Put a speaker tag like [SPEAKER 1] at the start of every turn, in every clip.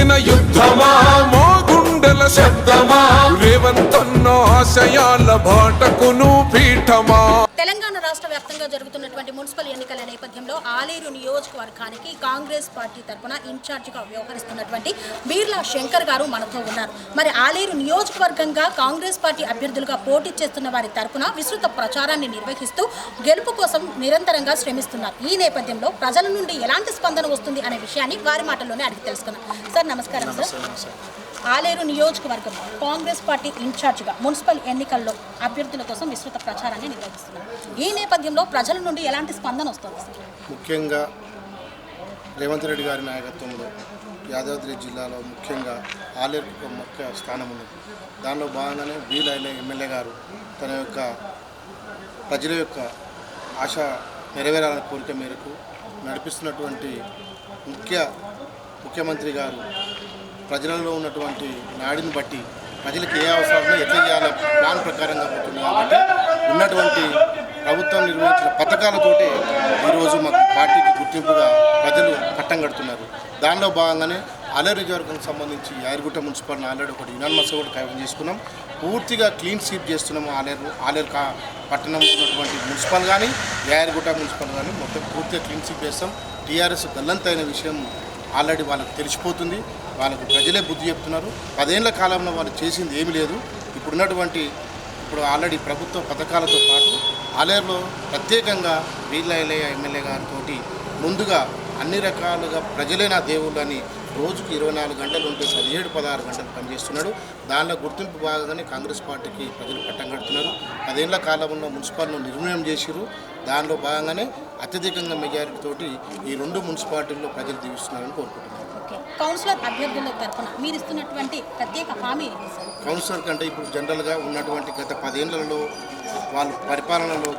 [SPEAKER 1] చేసిన యుద్ధమా మో గుండెల శబ్దమా రేవంతన్న ఆశయాల బాటకును పీఠమా.
[SPEAKER 2] తెలంగాణ రాష్ట్ర వ్యాప్తంగా జరుగుతున్నటువంటి మున్సిపల్ ఎన్నికల నేపథ్యంలో ఆలేరు నియోజకవర్గానికి కాంగ్రెస్ పార్టీ తరఫున ఇన్ఛార్జిగా వ్యవహరిస్తున్నటువంటి బీర్లా శంకర్ గారు మనతో ఉన్నారు. మరి ఆలేరు నియోజకవర్గంగా కాంగ్రెస్ పార్టీ అభ్యర్థులుగా పోటీ చేస్తున్న వారి తరఫున విస్తృత ప్రచారాన్ని నిర్వహిస్తూ గెలుపు కోసం నిరంతరంగా శ్రమిస్తున్నారు. ఈ నేపథ్యంలో ప్రజల నుండి ఎలాంటి స్పందన వస్తుంది అనే విషయాన్ని వారి మాటల్లోనే అడిగి తెలుసుకున్నాం. సార్ నమస్కారం. సార్, ఆలేరు నియోజకవర్గం కాంగ్రెస్ పార్టీ ఇన్ఛార్జిగా మున్సిపల్ ఎన్నికల్లో అభ్యర్థుల కోసం విస్తృత ప్రచారాన్ని నిర్వహిస్తున్నారు. ఈ నేపథ్యంలో ప్రజల నుండి ఎలాంటి స్పందన వస్తుంది?
[SPEAKER 3] ముఖ్యంగా రేవంత్ రెడ్డి గారి నాయకత్వంలో యాదాద్రి జిల్లాలో ముఖ్యంగా ఆలేరుకు ఒక ముఖ్య స్థానం ఉన్నది. దానిలో భాగంగానే వీలైన ఎమ్మెల్యే గారు తన యొక్క ప్రజల యొక్క ఆశ నెరవేరాలనే కోరిక మేరకు నడిపిస్తున్నటువంటి ముఖ్యమంత్రి గారు ప్రజలలో ఉన్నటువంటి నాడిని బట్టి ప్రజలకు ఏ అవసరాలను ఎట్లా చేయాలో ప్లాన్ ప్రకారంగా పోతుంది. కాబట్టి ఉన్నటువంటి ప్రభుత్వం నిర్వహించిన పథకాలతోటే ఈరోజు మాకు పార్టీకి గుర్తింపుగా ప్రజలు పట్టం కడుతున్నారు. దానిలో భాగంగానే ఆలేరు నియోజకవర్గానికి సంబంధించి యాదగిరిగుట్ట మున్సిపాలిటీ ఆల్రెడీ ఒకటి యునానిమస్ కూడా కైవసం చేసుకున్నాం. పూర్తిగా క్లీన్ స్వీప్ చేస్తున్నాము. ఆలేరు పట్టణంలో ఉన్నటువంటి మున్సిపల్ కానీ యాదగిరిగుట్ట మున్సిపల్ కానీ మొత్తం పూర్తిగా క్లీన్ స్వీప్ చేస్తాం. టీఆర్ఎస్ గల్లంతైన విషయం ఆల్రెడీ వాళ్ళకు తెలిసిపోతుంది. వాళ్ళకు ప్రజలే బుద్ధి చెప్తున్నారు. 10 ఏళ్ల కాలంలో వాళ్ళు చేసింది ఏమీ లేదు. ఇప్పుడు ఆల్రెడీ ప్రభుత్వ పథకాలతో పాటు ఆలేరులో ప్రత్యేకంగా వీళ్ళ ఎమ్మెల్యే గారితో ముందుగా అన్ని రకాలుగా ప్రజలే నా దేవుళ్ళు అని రోజుకు 24 గంటలు ఉంటే 17-16 గంటలు పనిచేస్తున్నాడు. దానిలో గుర్తింపు భాగంగానే కాంగ్రెస్ పార్టీకి ప్రజలు పట్టం కడుతున్నారు. 10 ఏళ్ల కాలంలో మున్సిపాలిటీను నిర్ణయం చేసిరు. దానిలో భాగంగానే అత్యధికంగా మెజారిటీతోటి ఈ 2 మున్సిపాలిటీల్లో ప్రజలు దీవిస్తున్నారని కోరుకుంటున్నారు.
[SPEAKER 2] కౌన్సిలర్ అభ్యర్థుల తరఫున మీరు ఇస్తున్నటువంటి ప్రత్యేక హామీ?
[SPEAKER 3] కౌన్సిలర్ కంటే ఇప్పుడు జనరల్గా ఉన్నటువంటి గత 10 ఏళ్లలో వాళ్ళు పరిపాలనలో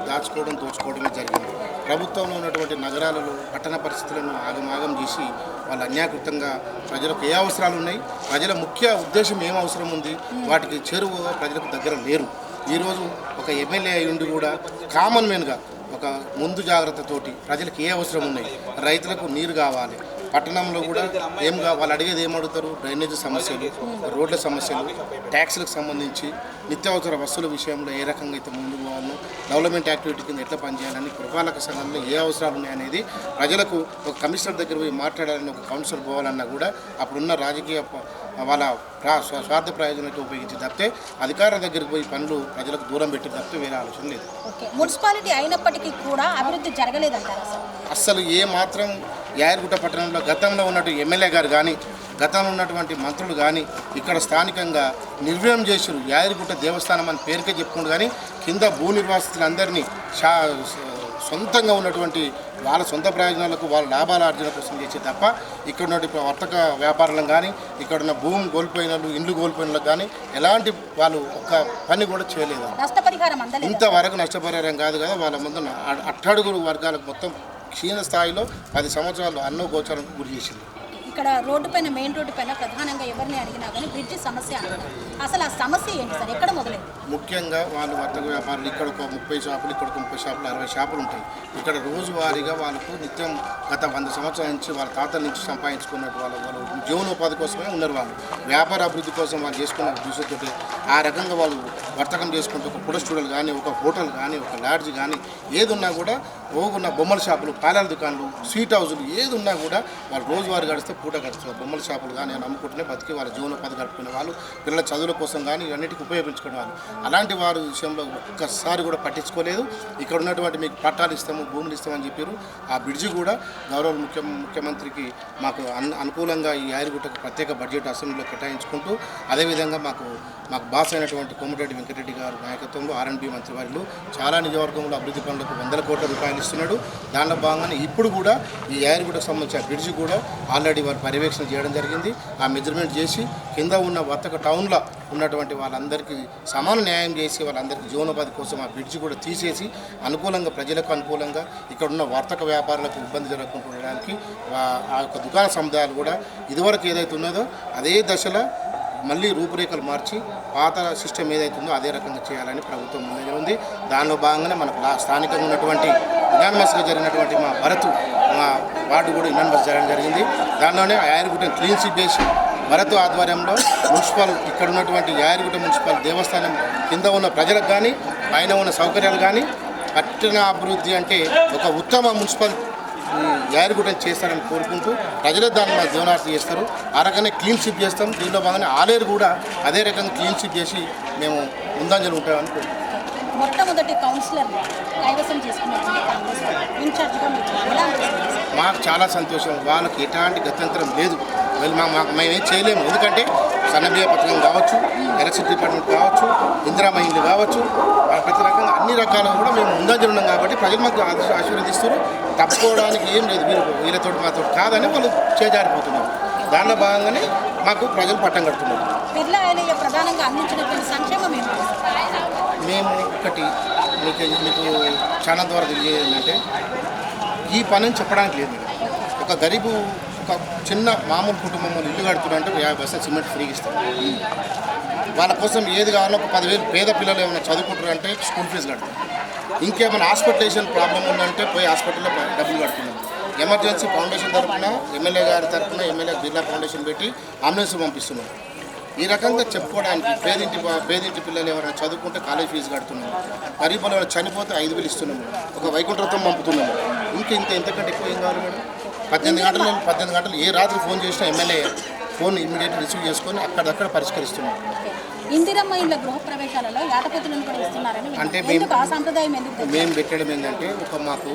[SPEAKER 3] దోచుకోవడమే జరిగింది. ప్రభుత్వంలో ఉన్నటువంటి నగరాలలో పట్టణ పరిస్థితులను ఆగమాగం చేసి వాళ్ళు అన్యాకృతంగా ప్రజలకు ఏ అవసరాలు ఉన్నాయి, ప్రజల ముఖ్య ఉద్దేశం ఏం అవసరం ఉంది, వాటికి చేరువగా ప్రజలకు దగ్గర లేరు. ఈరోజు ఒక ఎమ్మెల్యే అయ్యుండి కూడా కామన్ మ్యాన్గా ఒక ముందు జాగ్రత్తతోటి ప్రజలకు ఏ అవసరం ఉన్నాయి, రైతులకు నీరు కావాలి, పట్టణంలో కూడా వాళ్ళు అడిగేది ఏమడుగుతారు, డ్రైనేజ్ సమస్యలు, రోడ్ల సమస్యలు, ట్యాక్స్లకు సంబంధించి నిత్యావసర వస్తువుల విషయంలో ఏ రకంగా అయితే ముందుకు పోవాలో, డెవలప్మెంట్ యాక్టివిటీ కింద ఎట్లా పనిచేయాలని, పురపాలక సంఘంలో ఏ అవసరాలు ఉన్నాయనేది ప్రజలకు ఒక కమిషనర్ దగ్గర పోయి మాట్లాడాలని, ఒక కౌన్సిలర్ పోవాలన్నా కూడా అప్పుడున్న రాజకీయ వాళ్ళ స్వార్థ ప్రయోజనానికి ఉపయోగించి తప్పితే అధికారుల దగ్గరికి పోయి పనులు ప్రజలకు దూరం పెట్టి తప్పితే వేరే ఆలోచన లేదు.
[SPEAKER 2] మున్సిపాలిటీ అయినప్పటికీ కూడా అభివృద్ధి జరగలేదంటారు.
[SPEAKER 3] అస్సలు ఏ మాత్రం యాదగిరిగుట్ట పట్టణంలో గతంలో ఉన్నటువంటి ఎమ్మెల్యే గారు కానీ గతంలో ఉన్నటువంటి మంత్రులు కానీ ఇక్కడ స్థానికంగా నిర్వహణ చేసారు. యాదగిరిగుట్ట దేవస్థానం అని పేరుకే చెప్పుకుంటూ కానీ కింద భూ నిర్వాసితులందరినీ సొంతంగా ఉన్నటువంటి వాళ్ళ సొంత ప్రయోజనాలకు వాళ్ళ లాభాల ఆర్జన కోసం చేసే తప్ప ఇక్కడ ఉన్న వర్తక వ్యాపారాలను కానీ ఇక్కడున్న భూమి కోల్పోయిన వాళ్ళు, ఇండ్లు కోల్పోయిన వాళ్ళకి కానీ ఎలాంటి వాళ్ళు ఒక్క పని కూడా చేయలేదు. ఇంతవరకు నష్టపరిహారం కాదు కదా, వాళ్ళ ముందు అట్టడుగురు వర్గాలకు మొత్తం క్షీణ స్థాయిలో 10 సంవత్సరాలు అన్నో గోచారానికి గురి చేసింది.
[SPEAKER 2] ఇక్కడ రోడ్డు పైన, మెయిన్ రోడ్డు పైన ప్రధానంగా ఎవరిని అడిగినా కానీ బ్రిడ్జి సమస్య అంటారు. అసలు ఆ సమస్య ఏంటి సార్? ఎక్కడ మొదలైంది?
[SPEAKER 3] ముఖ్యంగా వాళ్ళు వర్తక వ్యాపారులు ఇక్కడ ఒక 30 షాపులు, ఇక్కడ ఒక 30 షాపులు, 60 షాపులు ఉంటాయి. ఇక్కడ రోజువారీగా వాళ్ళకు నిత్యం గత 100 సంవత్సరాల నుంచి వాళ్ళ తాతల నుంచి సంపాదించుకున్నట్టు వాళ్ళు జీవనోపాధి కోసమే ఉన్నారు. వాళ్ళు వ్యాపార అభివృద్ధి కోసం వాళ్ళు చేసుకున్న దృష్టితో ఆ రకంగా వాళ్ళు వర్తకం చేసుకుంటూ ఒక ఫుడ్ స్టూడియోలు కానీ, ఒక హోటల్ కానీ, ఒక లాడ్జ్ కానీ ఏది ఉన్నా కూడా, ఓగున్న బొమ్మల షాపులు, పాలాల దుకాణాలు, స్వీట్ హౌజులు ఏది ఉన్నా కూడా వాళ్ళు రోజువారీ గడిస్తే పూట గడుస్తున్నారు. బొమ్మల షాపులు కానీ నమ్ముకుంటూనే బతికి వాళ్ళ జీవనోపాధి గడుపుకునే వాళ్ళు, పిల్లల చదువుల కోసం కానీ ఇవన్నిటికీ ఉపయోగించుకునే వాళ్ళు. అలాంటి వారి విషయంలో ఒక్కసారి కూడా పట్టించుకోలేదు. ఇక్కడ ఉన్నటువంటి మీకు పట్టాలు ఇస్తాము, భూములు ఇస్తామని చెప్పారు. ఆ బ్రిడ్జి కూడా గౌరవ ముఖ్యమంత్రికి మాకు అనుకూలంగా ఈ యాదగిరిగుట్టకు ప్రత్యేక బడ్జెట్ అసెంబ్లీలో కేటాయించుకుంటూ, అదేవిధంగా మాకు బాస్ అయినటువంటి కోమటిరెడ్డి వెంకటరెడ్డి గారి నాయకత్వంలో R&B మంత్రివర్యులు చాలా నియోజకవర్గంలో అభివృద్ధి పనులకు 100 కోట్ల రూపాయలు ఇస్తున్నాడు. దానిలో భాగంగానే ఇప్పుడు కూడా ఈ యాదగిరిగుట్టకు సంబంధించిన బ్రిడ్జి కూడా ఆల్రెడీ వారు పర్యవేక్షణ చేయడం జరిగింది. ఆ మెజర్మెంట్ చేసి కింద ఉన్న వర్తక టౌన్లో ఉన్నటువంటి వాళ్ళందరికీ సమాన న్యాయం చేసి వాళ్ళందరికీ జీవనోపాధి కోసం ఆ బ్రిడ్జి కూడా తీసేసి అనుకూలంగా ప్రజలకు అనుకూలంగా ఇక్కడ ఉన్న వర్తక వ్యాపారులకు ఇబ్బంది జరగకుండా ఉండడానికి ఆ యొక్క దుకాణ సముదాయాలు కూడా ఇదివరకు ఏదైతే ఉన్నదో అదే దశలో మళ్ళీ రూపురేఖలు మార్చి పాత సిస్టమ్ ఏదైతే ఉందో అదే రకంగా చేయాలని ప్రభుత్వం ముందు ఉంది. దానిలో భాగంగానే మనకు స్థానికంగా ఉన్నటువంటి యునానిమస్గా జరిగినటువంటి మా భరత్ మా వార్డు కూడా యునానిమస్ జరగడం జరిగింది. దానిలోనే యాదగిరిగుట్టను క్లీన్ స్వీప్ చేసి భరత్ ఆధ్వర్యంలో మున్సిపల్ ఇక్కడ ఉన్నటువంటి యాదగిరిగుట్ట మున్సిపల్ దేవస్థానం కింద ఉన్న ప్రజలకు కానీ పైన ఉన్న సౌకర్యాలు కానీ పట్టణ అభివృద్ధి అంటే ఒక ఉత్తమ మున్సిపల్ యాదగిరిగుట్టను చేస్తారని కోరుకుంటూ ప్రజలు దాన్ని మా జీవనార్థం చేస్తారు. ఆ రకంగా క్లీన్ స్వీప్ చేస్తాం. దీనిలో భాగంగా ఆలేరు కూడా అదే రకంగా క్లీన్ స్వీప్ చేసి మేము ముందంజలు ఉంటామని కోరుకుంటున్నాం.
[SPEAKER 2] మొట్టమొదటి కౌన్సిలర్ కైవసం చేసుకున్నటువంటి కాంగ్రెస్ ఇన్ఛార్జ్గా మీకు ఎలా అనిపిస్తుంది?
[SPEAKER 3] మాకు చాలా సంతోషం. వాళ్ళకి ఎలాంటి గత్యంతరం లేదు. వీళ్ళు మేమేం చేయలేము. ఎందుకంటే సన్నబియ్య పథకం కావచ్చు, ఎలక్ట్రిసిటీ డిపార్ట్మెంట్ కావచ్చు, ఇందిరా మహిళలు కావచ్చు, ప్రతి రకంగా అన్ని రకాలుగా కూడా మేము ముందంజలు ఉన్నాం కాబట్టి ప్రజలు మాకు ఆశీర్వదిస్తారు. తప్పుకోవడానికి ఏం లేదు. వీళ్ళతో మాతో కాదని వాళ్ళు చేజారిపోతున్నారు. దానిలో భాగంగానే మాకు ప్రజలు పట్టం కడుతున్నారు.
[SPEAKER 2] బిర్లా ఐలయ్య ప్రధానంగా అందించినటువంటి సంక్షేమం ఏంటి?
[SPEAKER 3] మేము ఒకటి మీకు ఛానల్ ద్వారా తెలియజేయాలంటే ఈ పనిని చెప్పడానికి లేదు. ఒక గరీబు ఒక చిన్న మామూలు కుటుంబం ఇల్లు కడుతున్నారంటే 50% సిమెంట్ ఫ్రీగా ఇస్తారు. వాళ్ళ కోసం ఏది కావాలో ఒక 10,000 పేద పిల్లలు ఏమైనా చదువుకుంటారంటే స్కూల్ ఫీజు కడతారు. ఇంకేమైనా హాస్పిటలైజేషన్ ప్రాబ్లం ఉందంటే పోయి హాస్పిటల్లో డబ్బులు కడుతున్నాం. ఎమర్జెన్సీ ఫౌండేషన్ తరఫున ఎమ్మెల్యే గారి తరఫున ఎమ్మెల్యే బిర్లా ఫౌండేషన్ పెట్టి అంబులెన్స్ పంపిస్తున్నాం. ఈ రకంగా చెప్పుకోవడానికి పేదింటి పిల్లలు ఎవరైనా చదువుకుంటే కాలేజ్ ఫీజు కడుతున్నాము. గరీబులు ఎవరైనా చనిపోతే 5,000 ఇస్తున్నాము. ఒక వైకుంఠరథం పంపుతున్నాము. ఇంతకంటే ఎక్కువ ఏం కావాలి మేడం? 18 గంటలు ఏ రాత్రి ఫోన్ చేసినా ఎమ్మెల్యే ఫోన్ ఇమ్మీడియట్ రిసీవ్ చేసుకొని అక్కడక్కడ పరిష్కరిస్తున్నాం.
[SPEAKER 2] ఇందిరమ్మ ఇళ్ళ గృహ ప్రవేశాలలో యాటపతులను కూడా ఇస్తున్నారని
[SPEAKER 3] అంటే
[SPEAKER 2] ఆ సాంప్రదాయం ఎందుకు
[SPEAKER 3] మేము పెట్టడం ఏంటంటే మాకు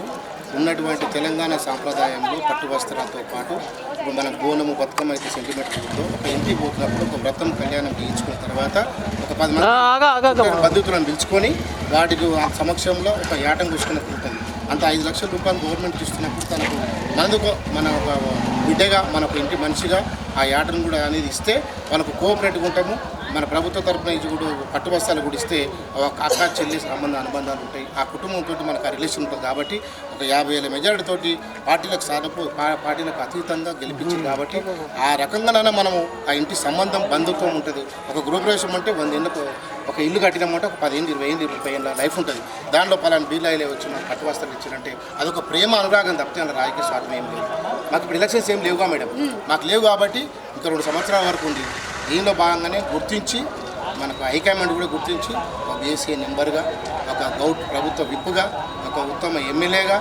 [SPEAKER 3] ఉన్నటువంటి తెలంగాణ సాంప్రదాయంలో పట్టు వస్త్రాలతో పాటు ఇప్పుడు మన బోనము బతుకమ్మ అయితే సెంటిమీటర్ ఉందో ఒక ఇంటికి పోతున్నప్పుడు ఒక వ్రతం కళ్యాణం చేయించుకున్న తర్వాత ఒక 10 మంది పద్ధతులను పిలుచుకొని వాటికి సమక్షంలో ఒక యాటం కూర్చున్నప్పుడు ఉంటుంది. అంత 5 లక్షల రూపాయలు గవర్నమెంట్కి ఇస్తున్నప్పుడు తనకు మన ఒక బిడ్డగా మన ఒక ఇంటి మనిషిగా ఆ యాటను కూడా అనేది ఇస్తే మనకు కోఆపరేటివ్గా ఉంటాము. మన ప్రభుత్వ తరఫున ఇది కూడా పట్టు వస్త్రాలు కూడా ఇస్తే ఒక అక్క చెల్లి అనుబంధాలు ఉంటాయి. ఆ కుటుంబంతో మనకు ఆ రిలేషన్ ఉంటుంది కాబట్టి ఒక 50,000 మెజారిటీతోటి పార్టీలకు అతీతంగా గెలిపించింది కాబట్టి ఆ రకంగానైనా మనము ఆ ఇంటి సంబంధం బంధుత్వం ఉంటుంది. ఒక గృహప్రవేశం అంటే 100 ఏళ్ళకు ఒక ఇల్లు కట్టినామంటే ఒక 10 ఏళ్ళు 20 ఏళ్ళు 30 ఏళ్ళ లైఫ్ ఉంటుంది. దానిలో పలానా బీలాయిలే వచ్చి మనకు పట్టు వస్త్రాలు ఇచ్చారంటే అదొక ప్రేమ అనురాగం తప్పితే అలా రాజకీయ స్వార్థం ఏం లేదు. మాకు ఇప్పుడు ఎలక్షన్స్ ఏం లేవుగా మేడం. మాకు లేవు కాబట్టి ఇంకా 2 సంవత్సరాల వరకు ఉంది. దీనిలో భాగంగానే గుర్తించి మనకు హైకమాండ్ కూడా గుర్తించి ఒక బీఎస్సీ మెంబర్గా, ఒక గౌట్ ప్రభుత్వ విప్పుగా, ఒక ఉత్తమ ఎమ్మెల్యేగా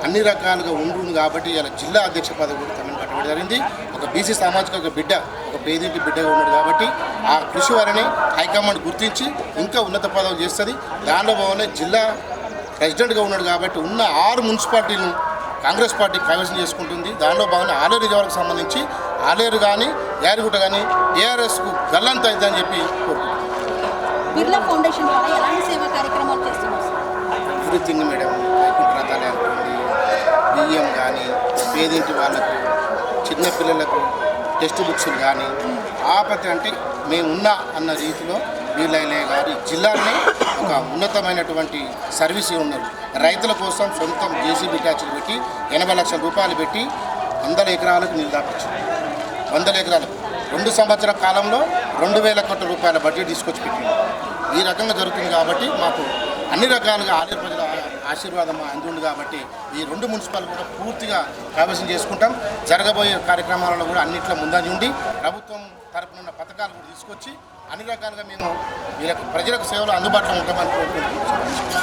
[SPEAKER 3] అన్ని రకాలుగా ఉండుంది కాబట్టి ఇలా జిల్లా అధ్యక్ష పదవి కూడా తమను కట్టబడి జరిగింది. ఒక బీసీ సామాజిక ఒక బిడ్డ, ఒక పేదింటి బిడ్డగా ఉన్నాడు కాబట్టి ఆ కృషి వారిని హైకమాండ్ గుర్తించి ఇంకా ఉన్నత పదవి చేస్తుంది. దానిలో భాగంగా జిల్లా ప్రెసిడెంట్గా ఉన్నాడు కాబట్టి ఉన్న 6 మున్సిపాలిటీలను కాంగ్రెస్ పార్టీ కైవసం చేసుకుంటుంది. దానిలో భాగంగా ఆలేరు నియోజకవర్గానికి సంబంధించి ఆలేరు కానీ యాదగిరిగుట్ట కానీ టీఆర్ఎస్కు గల్లంత అవుతుందని చెప్పి కోరుకుంటున్నాను.
[SPEAKER 2] బిర్లా ఫౌండేషన్ ద్వారా ఎలాంటి సేవా కార్యక్రమాలు చేస్తున్నారు?
[SPEAKER 3] Everything madam. వైకుంఠ రథాలు అనుకోండి, బియ్యం కానీ, పేదింటి వాళ్ళకు, చిన్నపిల్లలకు టెక్స్ట్ బుక్స్లు కానీ ఆపత్తి అంటే మేమున్నా అన్న రీతిలో వీళ్ళైలే గారు జిల్లాలోనే ఒక ఉన్నతమైనటువంటి సర్వీస్ ఉన్నారు. రైతుల కోసం సొంతం జేసీబీ ట్యాక్సులు పెట్టి 80 లక్షల రూపాయలు పెట్టి 100 ఎకరాలకు నీళ్ళు దాపచ్చు. 100 ఎకరాలకు 2 సంవత్సరాల కాలంలో 2,000 కోట్ల రూపాయల బడ్జెట్ తీసుకొచ్చి పెట్టింది. ఈ రకంగా జరుగుతుంది కాబట్టి మాకు అన్ని రకాలుగా ఆలేరు ప్రజల ఆశీర్వాదం అందుంది కాబట్టి ఈ 2 మున్సిపాలు కూడా పూర్తిగా కైవసం చేసుకుంటాం. జరగబోయే కార్యక్రమాలలో కూడా అన్నింటిలో ముందంజ ఉండి ప్రభుత్వం తరపున ఉన్న పథకాలు కూడా తీసుకొచ్చి అన్ని రకాలుగా మేము వీళ్ళకి ప్రజలకు సేవలు అందుబాటులో ఉంటామని కోరుకుంటున్నాం.